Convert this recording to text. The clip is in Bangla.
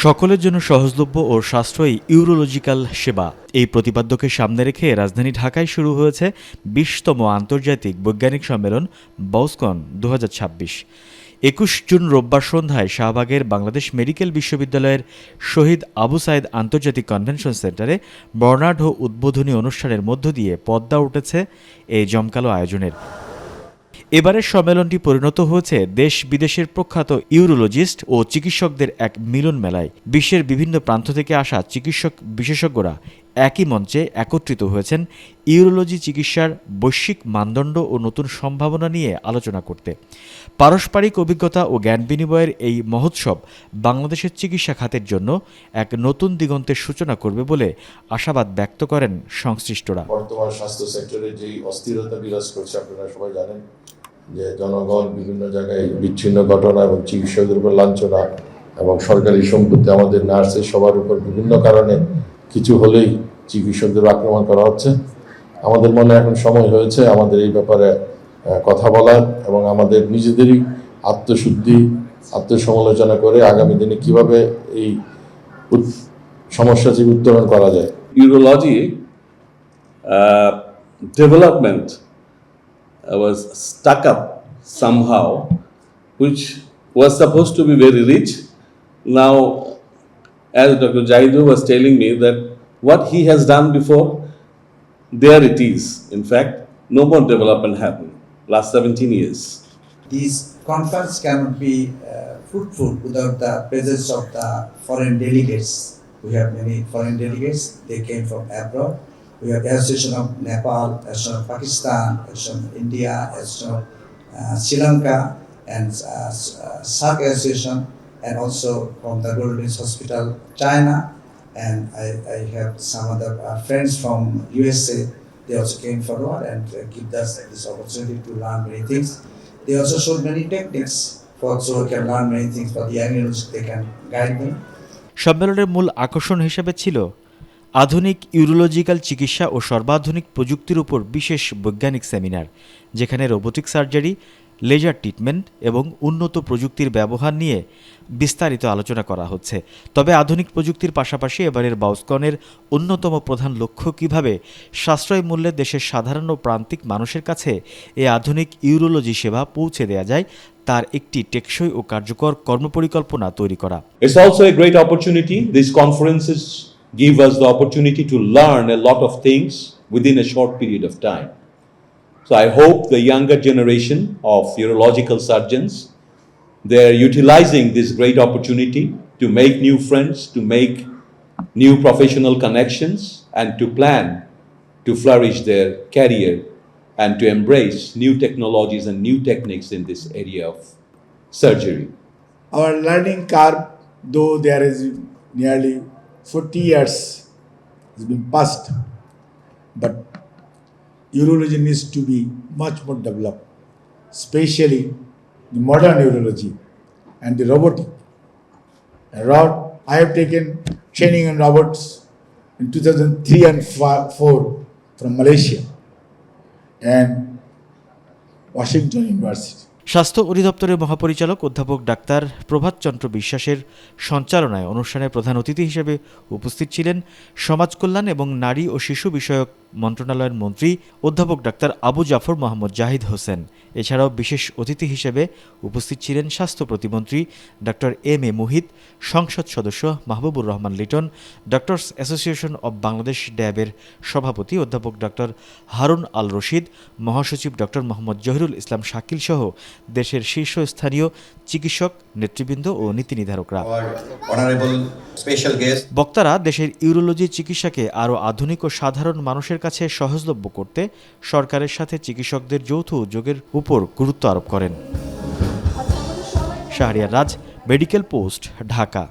সকলের জন্য সহজলভ্য ও সাশ্রয়ী ইউরোলজিক্যাল সেবা, এই প্রতিপাদ্যকে সামনে রেখে রাজধানী ঢাকায় শুরু হয়েছে ২০তম আন্তর্জাতিক বৈজ্ঞানিক সম্মেলন বসকন ২০২৬। ২১ জুন রোববার সন্ধ্যায় শাহবাগের বাংলাদেশ মেডিকেল বিশ্ববিদ্যালয়ের শহীদ আবু সাইদ আন্তর্জাতিক কনভেনশন সেন্টারে বর্ণাঢ্য উদ্বোধনী অনুষ্ঠানের মধ্য দিয়ে পদ্মা উঠেছে এই জমকালো আয়োজনের। এবারের সম্মেলনটি পরিণত হয়েছে দেশ বিদেশের প্রখ্যাত ইউরোলজিস্ট ও চিকিৎসকদের এক মিলন মেলায়। বিশ্বের বিভিন্ন প্রান্ত থেকে আসা চিকিৎসক বিশেষজ্ঞরা একই মঞ্চে একত্রিত হয়েছেন ইউরোলজি চিকিৎসার বৈশ্বিক মানদণ্ড ও নতুন সম্ভাবনা নিয়ে আলোচনা করতে। পারস্পরিক অভিজ্ঞতা ও জ্ঞান বিনিময়ের এই মহোৎসব বাংলাদেশের চিকিৎসা খাতের জন্য এক নতুন দিগন্তের সূচনা করবে বলে আশাবাদ ব্যক্ত করেন সংশ্লিষ্টরা। বর্তমান স্বাস্থ্য সেক্টরে যে অস্থিরতা বিরাজ করছে, আপনারা সবাই জানেন যে জনগণ বিভিন্ন জায়গায় বিচ্ছিন্ন ঘটনা এবং চিকিৎসকদের উপর লাঞ্ছনা এবং সরকারি সম্পত্তি, আমাদের নার্সের সবার উপর বিভিন্ন কারণে কিছু হলেই চিকিৎসকদের আক্রমণ করা হচ্ছে। আমাদের মনে এখন সময় হয়েছে আমাদের এই ব্যাপারে কথা বলার এবং আমাদের নিজেদেরই আত্মশুদ্ধি, আত্মসমালোচনা করে আগামী দিনে কিভাবে এই সমস্যা থেকে উত্তরণ করা যায়। Urology development was stuck up somehow, which was supposed to be very rich. Now, as Dr. Jaidu was telling me that what he has done before, there it is. In fact, no more development happened. Last 17 years. This conference cannot be fruitful without the presence of the foreign delegates. We have many foreign delegates. They came from abroad. We have Association of Nepal, Association of Pakistan, Association of India, Association of Sri Lanka, and SAC Association, and also from the Golden Hospital, China. And I have some other friends from USA. They also came forward and give us this opportunity to learn many things. They also showed many techniques so we can learn many things for the young university. They can guide me. সম্মেলনের মূল আকর্ষণ হিসেবে ছিল আধুনিক ইউরোলজিক্যাল চিকিৎসা ও সর্বাধুনিক প্রযুক্তির উপর বিশেষ বৈজ্ঞানিক সেমিনার, যেখানে রোবোটিক সার্জারি, লেজার ট্রিটমেন্ট এবং উন্নত প্রযুক্তির ব্যবহার নিয়ে বিস্তারিত আলোচনা করা হচ্ছে। তবে আধুনিক প্রযুক্তির পাশাপাশি এবারের বসকনের অন্যতম প্রধান লক্ষ্য কিভাবে সাশ্রয় মূল্যে দেশের সাধারণ ও প্রান্তিক মানুষের কাছে এই আধুনিক ইউরোলজি সেবা পৌঁছে দেওয়া যায় তার একটি টেকসই ও কার্যকর কর্মপরিকল্পনা তৈরি করা। It's also a great opportunity. These conferences give us the opportunity to learn a lot of things within a short period of time. So I hope the younger generation of urological surgeons, they are utilizing this great opportunity to make new friends, to make new professional connections, and to plan to flourish their career and to embrace new technologies and new techniques in this area of surgery. Our learning curve, though there is nearly 40 years has been passed, but urology needs to be much more developed, especially the modern urology and the robotic. I have taken training in robots in 2003 and 4 from Malaysia and Washington University. স্বাস্থ্য অধিদপ্তরের মহাপরিচালক অধ্যাপক ডাক্তার প্রভাত চন্দ্র বিশ্বাসের সঞ্চালনায় অনুষ্ঠানে প্রধান অতিথি হিসেবে উপস্থিত ছিলেন সমাজ কল্যাণ এবং নারী ও শিশু বিষয়ক মন্ত্রণালয়ের মন্ত্রী অধ্যাপক ডাক্তার আবু জাফর মোহাম্মদ জাহিদ হোসেন। এছাড়াও বিশেষ অতিথি হিসেবে উপস্থিত ছিলেন স্বাস্থ্য প্রতিমন্ত্রী ডক্টর এম এ মুহিত, সংসদ সদস্য Mahbubur Rahman Liton, Doctors Association of Bangladesh ড্যাবের সভাপতি অধ্যাপক ডক্টর হারুন আল রশিদ, মহাসচিব ডক্টর মোহাম্মদ জহিরুল ইসলাম শাকিল সহ দেশের শীর্ষস্থানীয় চিকিৎসক, নেতৃবৃন্দ ও নীতি নির্ধারকরা। বক্তারা দেশের ইউরোলজি চিকিৎসাকে আরও আধুনিক ও সাধারণ মানুষের কাছে সহজলভ্য করতে সরকারের সাথে চিকিৎসকদের যৌথ উদ্যোগের উপর গুরুত্ব আরোপ করেন। শাহরিয়ার রাজ, মেডিকেল পোস্ট, ঢাকা।